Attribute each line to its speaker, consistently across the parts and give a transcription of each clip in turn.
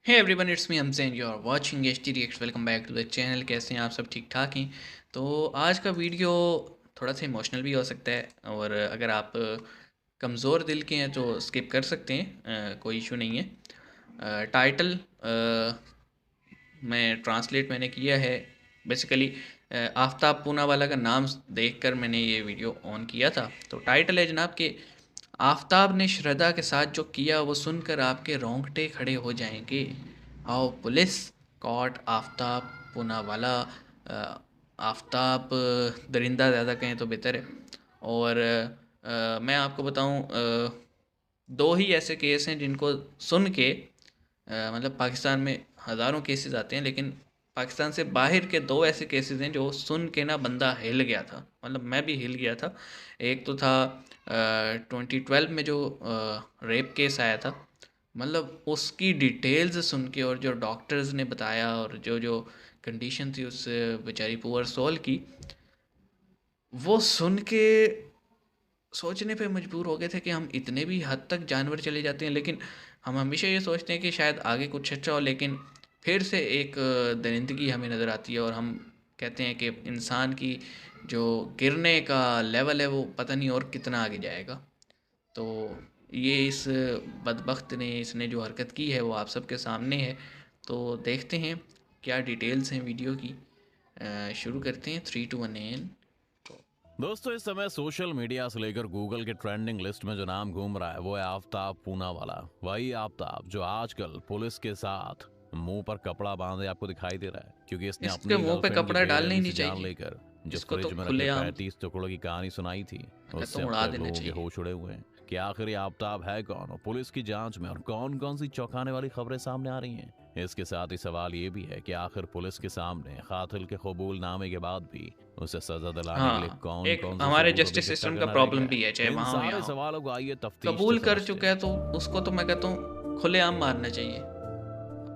Speaker 1: Hey everyone, it's me Hamzain, you are watching H T react. Welcome back to the channel. कैसे हैं आप सब? ठीक ठाक हैं? तो आज का वीडियो थोड़ा सा इमोशनल भी हो सकता है, और अगर आप कमज़ोर दिल के हैं तो स्किप कर सकते हैं, कोई इशू नहीं है। टाइटल मैंने किया है बेसिकली। आफ्ताब पूनावाला का नाम देखकर मैंने ये वीडियो ऑन किया था। तो टाइटल है जनाब कि आफ्ताब ने श्रद्धा के साथ जो किया वो सुनकर आपके रोंगटे खड़े हो जाएंगे। आओ पुलिस कॉट आफ्ताब पूनावाला। आफ्ताब दरिंदा ज़्यादा कहें तो बेहतर है। और मैं आपको बताऊं, दो ही ऐसे केस हैं जिनको सुन के मतलब पाकिस्तान में हज़ारों केसेस आते हैं, लेकिन पाकिस्तान से बाहर के दो ऐसे केसेस हैं जो सुन के ना बंदा हिल गया था। मतलब मैं भी हिल गया था। एक तो था 2012 में जो रेप केस आया था। मतलब उसकी डिटेल्स सुन के, और जो डॉक्टर्स ने बताया, और जो जो कंडीशन थी उस बेचारी पुअर सोल की, वो सुन के सोचने पे मजबूर हो गए थे कि हम इतने भी हद तक जानवर चले जाते हैं। लेकिन हम हमेशा ये सोचते हैं कि शायद आगे कुछ अच्छा हो, लेकिन फिर से एक दरिंदगी हमें नज़र आती है, और हम कहते हैं कि इंसान की जो गिरने का लेवल है वो पता नहीं और कितना आगे जाएगा। तो ये इस बदबख्त ने, इसने जो हरकत की है वो आप सबके सामने है। तो देखते हैं क्या डिटेल्स हैं वीडियो की। शुरू करते हैं। 3 2 1 एन।
Speaker 2: दोस्तों, इस समय सोशल मीडिया से लेकर गूगल के ट्रेंडिंग लिस्ट में जो नाम घूम रहा है वो है आफ्ताब पूनावाला। वही आफ्ताब जो आजकल पुलिस के साथ मुंह पर कपड़ा बांधे आपको दिखाई दे रहा है, क्योंकि इसने
Speaker 1: इसके
Speaker 2: अपनी
Speaker 1: मुंह पे
Speaker 2: गर्लफ्रेंड की
Speaker 1: कपड़ा डालना ही
Speaker 2: बेरहमी
Speaker 1: नहीं
Speaker 2: से जान
Speaker 1: चाहिए।
Speaker 2: लेकर जो
Speaker 1: इसको तो
Speaker 2: फ्रिज में रखे
Speaker 1: खुलेआम
Speaker 2: 35 टुकड़ों की कहानी सुनाई थी,
Speaker 1: कहता
Speaker 2: उससे
Speaker 1: हूँ
Speaker 2: अब
Speaker 1: उड़ा
Speaker 2: तक
Speaker 1: देना
Speaker 2: लोगों के
Speaker 1: चाहिए।
Speaker 2: होश उड़े हुए हैं कि आखिर ये आफ्ताब है कौन और पुलिस की जांच में और कौन कौन सी चौंकाने वाली खबरें सामने आ रही हैं। इसके साथ ही सवाल ये भी है कि आखिर पुलिस के सामने कातिल के कबूलनामे के बाद भी उसे सजा दिलाने के लिए
Speaker 1: हाँ,
Speaker 2: कौन
Speaker 1: एक
Speaker 2: कौन सा
Speaker 1: हमारे
Speaker 2: सबूत अभी
Speaker 1: जस्टिस
Speaker 2: इकट्ठा
Speaker 1: सिस्टम का
Speaker 2: करना रह
Speaker 1: प्रॉब्लम
Speaker 2: गया
Speaker 1: भी है, चाहे
Speaker 2: है। इन
Speaker 1: वहाँ हो
Speaker 2: सारे
Speaker 1: यहाँ हो।
Speaker 2: सवालों को आइए तफ्तीश से
Speaker 1: कबूल कर
Speaker 2: समझते
Speaker 1: चुका
Speaker 2: हैं।
Speaker 1: है तो उसको तो मैं कहता हूँ खुलेआम मारना चाहिए।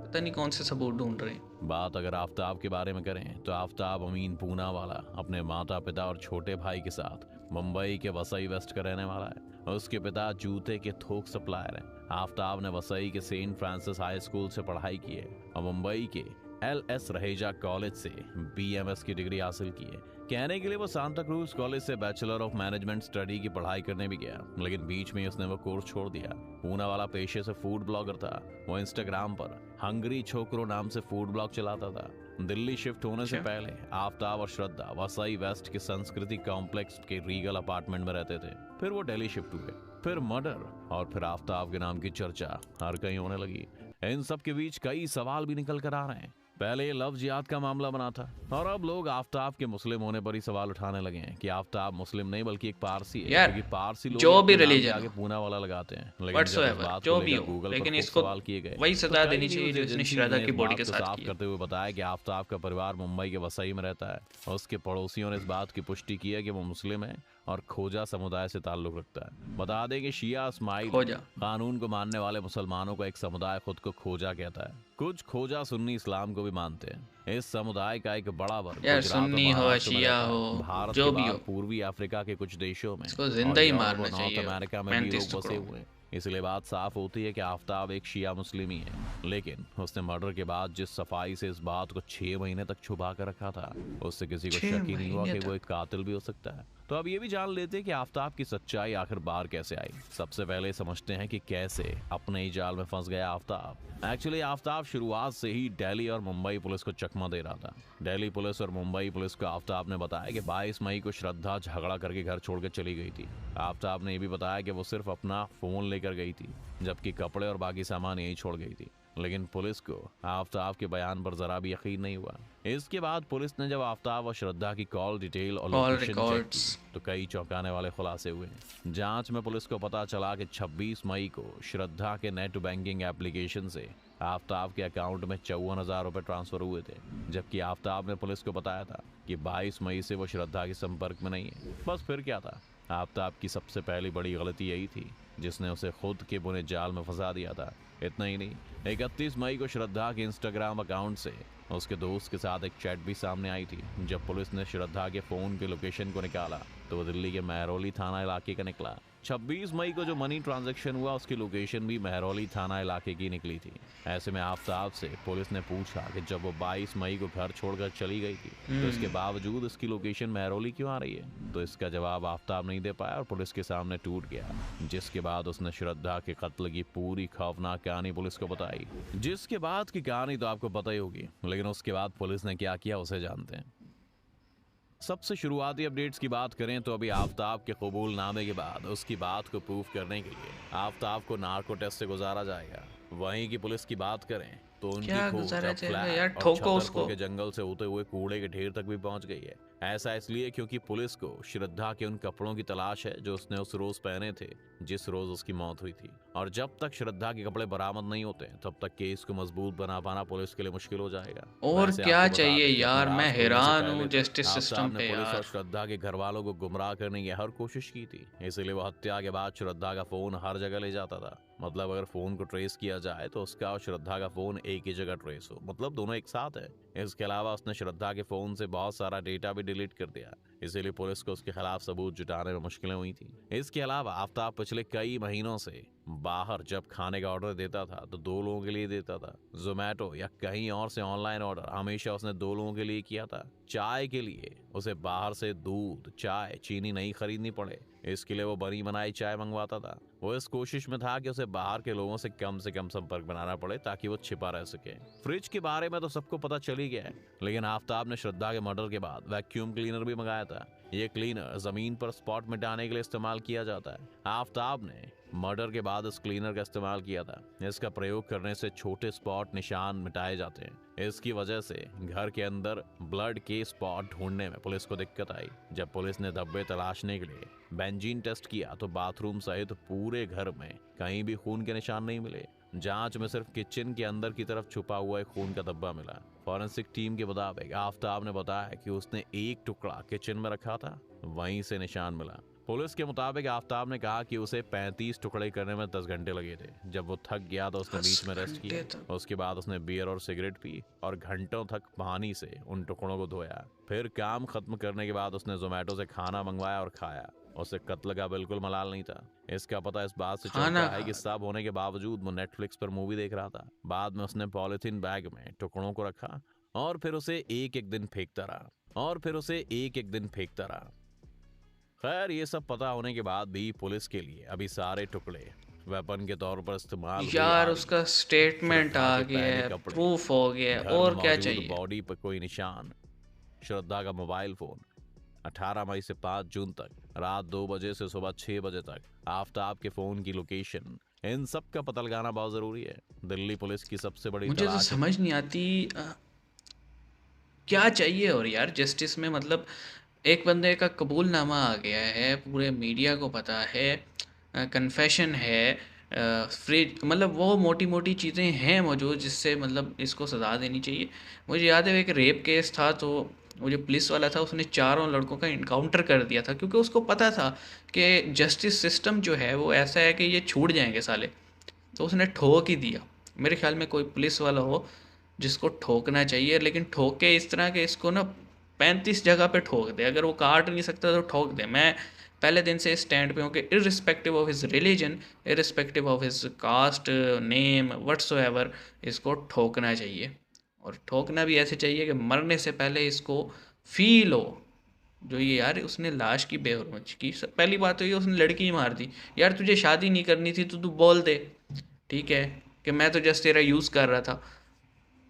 Speaker 1: पता नहीं कौन से सबूत ढूंढ रहे हैं।
Speaker 2: बात अगर आफ्ताब के बारे में करें तो आफ्ताब अमीन पूनावाला अपने माता पिता और छोटे भाई के साथ मुंबई के वसई वेस्ट का रहने वाला है। उसके पिता जूते के थोक सप्लायर हैं। आफ्ताब ने वसई के सेंट फ्रांसिस हाई स्कूल से पढ़ाई की है और मुंबई के LS रहेजा कॉलेज से BMS की डिग्री हासिल की है। कहने के लिए वो सांता क्रूज कॉलेज से बैचलर ऑफ मैनेजमेंट स्टडी की पढ़ाई करने भी गया, लेकिन बीच में उसने वो कोर्स छोड़ दिया। पूनावाला पेशे से फूड ब्लॉगर था। वो इंस्टाग्राम पर हंगरी छोकरो नाम से फूड ब्लॉग चलाता था। दिल्ली शिफ्ट होने से
Speaker 1: अच्छा।
Speaker 2: पहले आफ्ताब और श्रद्धा वसई वेस्ट के संस्कृति कॉम्प्लेक्स के रीगल अपार्टमेंट में रहते थे। फिर वो दिल्ली शिफ्ट हुए, फिर मर्डर, और फिर आफ्ताब के नाम की चर्चा हर कहीं होने लगी। इन सब के बीच कई सवाल भी निकल कर आ रहे हैं। पहले ये लव जिहाद का मामला बना था, और अब लोग आफ्ताब के मुस्लिम होने पर ही सवाल उठाने लगे हैं कि आफ्ताब मुस्लिम नहीं बल्कि एक पारसी है,
Speaker 1: यार,
Speaker 2: क्योंकि पारसी लोग
Speaker 1: जो
Speaker 2: ही
Speaker 1: भी
Speaker 2: अपने नाम के
Speaker 1: रिलीजन
Speaker 2: आगे
Speaker 1: हो,
Speaker 2: पूना वाला लगाते हैं। लेकिन जब इस
Speaker 1: व्हाट्सोएवर
Speaker 2: बात को
Speaker 1: जो भी
Speaker 2: लेकर
Speaker 1: हो,
Speaker 2: गूगल पर
Speaker 1: लेकिन
Speaker 2: खूब
Speaker 1: इसको
Speaker 2: सवाल किए गए
Speaker 1: वही
Speaker 2: तो
Speaker 1: सजा
Speaker 2: कई
Speaker 1: देनी चाहिए
Speaker 2: न्यूज
Speaker 1: जो इसने
Speaker 2: एजेंसीज
Speaker 1: श्रद्धा
Speaker 2: ने
Speaker 1: की
Speaker 2: इस
Speaker 1: बॉडी
Speaker 2: बात
Speaker 1: के
Speaker 2: को
Speaker 1: साथ
Speaker 2: साफ
Speaker 1: किया।
Speaker 2: करते हुए बताया कि आफ्ताब का परिवार मुंबई के वसई में रहता है और उसके पड़ोसियों ने इस बात की पुष्टि की है कि वो मुस्लिम है और खोजा समुदाय से ताल्लुक रखता है। बता दें कि शिया इस्माइली
Speaker 1: खोजा।
Speaker 2: कानून को मानने वाले मुसलमानों का एक समुदाय खुद को खोजा कहता है। कुछ खोजा सुन्नी इस्लाम को भी मानते हैं। इस समुदाय का एक बड़ा वर्ग
Speaker 1: यार,
Speaker 2: गुजरात और
Speaker 1: सुन्नी हो
Speaker 2: महाराष्ट्र में
Speaker 1: शिया
Speaker 2: रहता
Speaker 1: हो,
Speaker 2: है। भारत के
Speaker 1: जो भी
Speaker 2: बाहर
Speaker 1: हो,
Speaker 2: पूर्वी अफ्रीका के कुछ देशों में
Speaker 1: इसको
Speaker 2: और
Speaker 1: जिंदा ही
Speaker 2: यूरोप
Speaker 1: मारना
Speaker 2: और नॉर्थ
Speaker 1: चाहिए
Speaker 2: अमेरिका में भी लोग
Speaker 1: 35
Speaker 2: बसे
Speaker 1: टुकड़ों में।
Speaker 2: हुए हैं। इसलिए बात साफ होती है कि आफ्ताब एक शिया मुस्लिम ही है, लेकिन उसने मर्डर के बाद जिस सफाई से इस बात को 6 महीने तक छुपा कर रखा था, उससे किसी को
Speaker 1: छह
Speaker 2: शक ही नहीं हुआ
Speaker 1: महीने
Speaker 2: कि वो
Speaker 1: तक
Speaker 2: एक कातिल भी हो सकता है। तो अब ये भी जान लेते हैं कि आफ्ताब की सच्चाई आखिर बाहर कैसे आई। सबसे पहले समझते हैं कि कैसे अपने ही जाल में फंस गया आफ्ताब। एक्चुअली आफ्ताब शुरुआत से ही दिल्ली और मुंबई पुलिस को चकमा दे रहा था। दिल्ली पुलिस और मुंबई पुलिस को आफ्ताब ने बताया कि 22 मई को श्रद्धा झगड़ा करके घर छोड़कर चली गई थी। आफ्ताब ने यह भी बताया कि वो सिर्फ अपना फोन लेकर गई थी, जबकि कपड़े और बाकी सामान यहीं छोड़ गई थी। लेकिन पुलिस को आफ्ताब के बयान पर जरा भी यकीन नहीं हुआ। इसके बाद पुलिस ने जब आफ्ताब और श्रद्धा की कॉल डिटेल और
Speaker 1: कॉल
Speaker 2: लोकेशन चेक की
Speaker 1: रिकॉर्ड्स।
Speaker 2: तो कई चौंकाने वाले खुलासे हुए। जांच में पुलिस को पता चला कि 26 मई को श्रद्धा के नेट बैंकिंग एप्लीकेशन से आफ्ताब के अकाउंट में 54,000 रुपए ट्रांसफर हुए थे, जबकि आफ्ताब ने पुलिस को बताया था कि 22 मई से वो श्रद्धा के संपर्क में नहीं है। बस फिर क्या था, आफ्ताब की सबसे पहली बड़ी गलती यही थी जिसने उसे खुद के बुने जाल में फंसा दिया था। इतना ही नहीं, 31 मई को श्रद्धा के इंस्टाग्राम अकाउंट से उसके दोस्त के साथ एक चैट भी सामने आई थी। जब पुलिस ने श्रद्धा के फोन के लोकेशन को निकाला तो वो दिल्ली के महरौली थाना इलाके का निकला। 26 मई को जो मनी ट्रांजैक्शन हुआ उसकी लोकेशन भी महरौली थाना इलाके की निकली थी। ऐसे में आफताब से पुलिस ने पूछा कि जब वो 22 मई को घर छोड़कर चली गई थी तो इसके बावजूद इसकी लोकेशन महरौली क्यों आ रही है, तो इसका जवाब आफताब नहीं दे पाया और पुलिस के सामने टूट गया। जिसके बाद उसने श्रद्धा के कत्ल की पूरी खौफनाक कहानी पुलिस को बताई। जिसके बाद की कहानी तो आपको पता ही होगी, लेकिन उसके बाद पुलिस ने क्या किया उसे जानते हैं। सबसे शुरुआती अपडेट्स की बात करें तो अभी आफताब के कबूलनामे के बाद उसकी बात को प्रूफ करने के लिए आफताब को नार्को टेस्ट से गुजारा जाएगा। वहीं की पुलिस की बात करें तो उनकी
Speaker 1: क्या
Speaker 2: खोज
Speaker 1: गुजारा
Speaker 2: अब
Speaker 1: जाएगा
Speaker 2: फ्लैट
Speaker 1: यार,
Speaker 2: और
Speaker 1: ठोको
Speaker 2: छतरपुर
Speaker 1: उसको।
Speaker 2: के जंगल से होते हुए कूड़े के ढेर तक भी पहुंच गई है। ऐसा इसलिए क्योंकि पुलिस को श्रद्धा के उन कपड़ों की तलाश है जो उसने उस रोज पहने थे जिस रोज उसकी मौत हुई थी, और जब तक श्रद्धा के कपड़े बरामद नहीं होते तब तक केस को मजबूत बना पाना पुलिस के लिए मुश्किल हो जाएगा।
Speaker 1: और
Speaker 2: वैसे
Speaker 1: क्या
Speaker 2: आपको बता
Speaker 1: चाहिए
Speaker 2: दें कि अपनी
Speaker 1: यार, मैं
Speaker 2: राज खुलने से
Speaker 1: हैरान हूँ
Speaker 2: पहले तक
Speaker 1: जस्टिस सिस्टम
Speaker 2: आफताब ने
Speaker 1: पे
Speaker 2: पुलिस और
Speaker 1: यार।
Speaker 2: श्रद्धा के घर वालों को गुमराह करने की हर कोशिश की थी, इसलिए वो हत्या के बाद श्रद्धा का फोन हर जगह ले जाता था। मतलब अगर फोन को ट्रेस किया जाए तो उसका और श्रद्धा का फोन एक ही जगह ट्रेस हो, मतलब दोनों एक साथ है। इसके अलावा उसने श्रद्धा के फोन से बहुत सारा डेटा भी डिलीट कर दिया, इसीलिए पुलिस को उसके खिलाफ सबूत जुटाने में मुश्किलें हुई थी। इसके अलावा आफताब पिछले कई महीनों से बाहर जब खाने का ऑर्डर देता था तो 2 लोगों के लिए देता था। जोमेटो या कहीं और से ऑनलाइन ऑर्डर हमेशा उसने 2 लोगों के लिए किया था। चाय के लिए उसे बाहर से दूध, चाय, चीनी नहीं खरीदनी पड़े, इसके लिए वो बनी बनाई चाय मंगवाता था। वो इस कोशिश में था कि उसे बाहर के लोगों से कम संपर्क बनाना पड़े ताकि वो छिपा रह सके। फ्रिज के बारे में तो सबको पता चल ही गया है, लेकिन आफताब ने श्रद्धा के मर्डर के बाद वैक्यूम क्लीनर भी मंगाया था। ये क्लीनर जमीन पर स्पॉट मिटाने के लिए इस्तेमाल किया जाता है। आफताब ने मर्डर के बाद इस क्लीनर का इस्तेमाल किया था। इसका प्रयोग करने से छोटे स्पॉट निशान मिटाए जाते हैं। इसकी वजह से घर के अंदर ब्लड के स्पॉट ढूंढने में पुलिस को दिक्कत आई। जब पुलिस ने धब्बे तलाशने के लिए बेंजीन टेस्ट किया तो बाथरूम सहित पूरे घर में कहीं भी खून के निशान नहीं मिले। जांच में सिर्फ किचन के अंदर की तरफ छुपा हुआ एक खून का धब्बा मिला। फॉरेंसिक टीम के मुताबिक आफताब ने बताया कि उसने एक टुकड़ा किचन में रखा था, वहीं से निशान मिला। पुलिस के मुताबिक आफताब ने कहा कि उसे 35 टुकड़े करने में 10 घंटे लगे थे। जब वो थक गया तो उसने
Speaker 1: 10
Speaker 2: बीच में रेस्ट
Speaker 1: घंटे
Speaker 2: किया।
Speaker 1: तक।
Speaker 2: उसके बाद उसने बियर और सिगरेट पी और घंटों तक पानी से उन टुकड़ों को धोया। फिर काम खत्म करने के बाद उसने जोमेटो से खाना मंगवाया और खाया। उसे कत्ल का बिल्कुल मलाल नहीं था। इसका पता इस बात से
Speaker 1: खाना
Speaker 2: चलता है
Speaker 1: खा।
Speaker 2: कि सब होने के बावजूद वो नेटफ्लिक्स पर मूवी देख रहा था। बाद में उसने पॉलिथीन बैग में टुकड़ों को रखा और फिर उसे एक एक दिन फेंकता रहा। खैर, ये सब पता होने के बाद भी पुलिस के लिए अभी सारे टुकड़े वेपन के तौर पर इस्तेमाल हुए
Speaker 1: यार
Speaker 2: आ गए
Speaker 1: उसका
Speaker 2: थे।
Speaker 1: स्टेटमेंट
Speaker 2: श्रद्धा
Speaker 1: आ
Speaker 2: के
Speaker 1: गया
Speaker 2: पहने
Speaker 1: है,
Speaker 2: कपड़े,
Speaker 1: प्रूफ हो गया है,
Speaker 2: घर में
Speaker 1: और क्या
Speaker 2: मौजूद
Speaker 1: चाहिए।
Speaker 2: बॉडी पर कोई निशान, श्रद्धा का मोबाइल फोन, 18 मई से 5 जून तक रात 2 बजे से सुबह 6 बजे तक आफताब के फोन की लोकेशन, इन सब का पता लगाना बहुत जरूरी है। दिल्ली पुलिस की सबसे बड़ी
Speaker 1: मुझे तो
Speaker 2: तलाश है।
Speaker 1: समझ नहीं आती क्या चाहिए। और यार जस्टिस में मतलब एक बंदे का कबूलनामा आ गया है, पूरे मीडिया को पता है, कन्फेशन है, फ्रिज, मतलब वो मोटी मोटी चीज़ें हैं मौजूद जिससे मतलब इसको सज़ा देनी चाहिए। मुझे याद है एक रेप केस था, तो वो जो पुलिस वाला था उसने चारों लड़कों का इनकाउंटर कर दिया था क्योंकि उसको पता था कि जस्टिस सिस्टम जो है वो ऐसा है कि ये छूट जाएंगे साले। तो उसने ठोक ही दिया। मेरे ख्याल में कोई पुलिस वाला हो जिसको ठोकना चाहिए, लेकिन ठोके इस तरह के इसको ना 35 जगह पे ठोक दे। अगर वो काट नहीं सकता तो ठोक दे। मैं पहले दिन से इस स्टैंड पे हूँ कि irrespective of his religion, irrespective of his cast, name, whatsoever, इसको ठोकना चाहिए। और ठोकना भी ऐसे चाहिए कि मरने से पहले इसको फील हो। जो ये यार उसने लाश की बेहुरमत की, पहली बात तो ये उसने लड़की ही मार दी। यार तुझे शादी नहीं करनी थी तो तू बोल दे, ठीक है, कि मैं तो जस्ट तेरा यूज़ कर रहा था।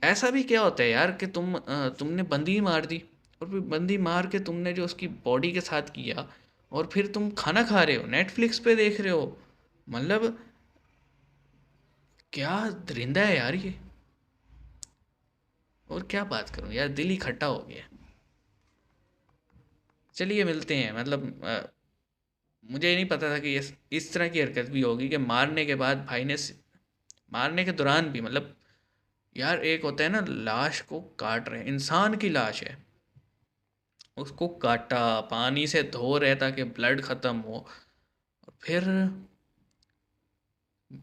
Speaker 1: ऐसा भी क्या होता है यार कि तुमने बंदी मार दी, और फिर बंदी मार के तुमने जो उसकी बॉडी के साथ किया, और फिर तुम खाना खा रहे हो, नेटफ्लिक्स पे देख रहे हो। मतलब क्या दरिंदा है यार ये। और क्या बात करूं यार, दिल ही खट्टा हो गया। चलिए मिलते हैं। मतलब मुझे नहीं पता था कि इस तरह की हरकत भी होगी कि मारने के बाद भाई ने मारने के दौरान भी मतलब यार एक होता है ना, लाश को काट रहे हैं, इंसान की लाश है, उसको काटा, पानी से धो रहे ताकि ब्लड ख़त्म हो, और फिर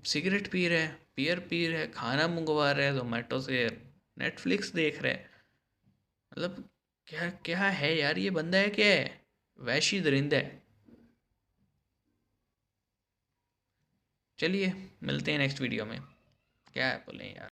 Speaker 1: सिगरेट पी रहे हैं, बियर पी रहे हैं, खाना मंगवा रहे हैं जोमेटो से, नेटफ्लिक्स देख रहे हैं। मतलब क्या क्या है यार, ये बंदा है क्या है, वैशी दरिंदा है। चलिए मिलते हैं नेक्स्ट वीडियो में। क्या है बोलें यार।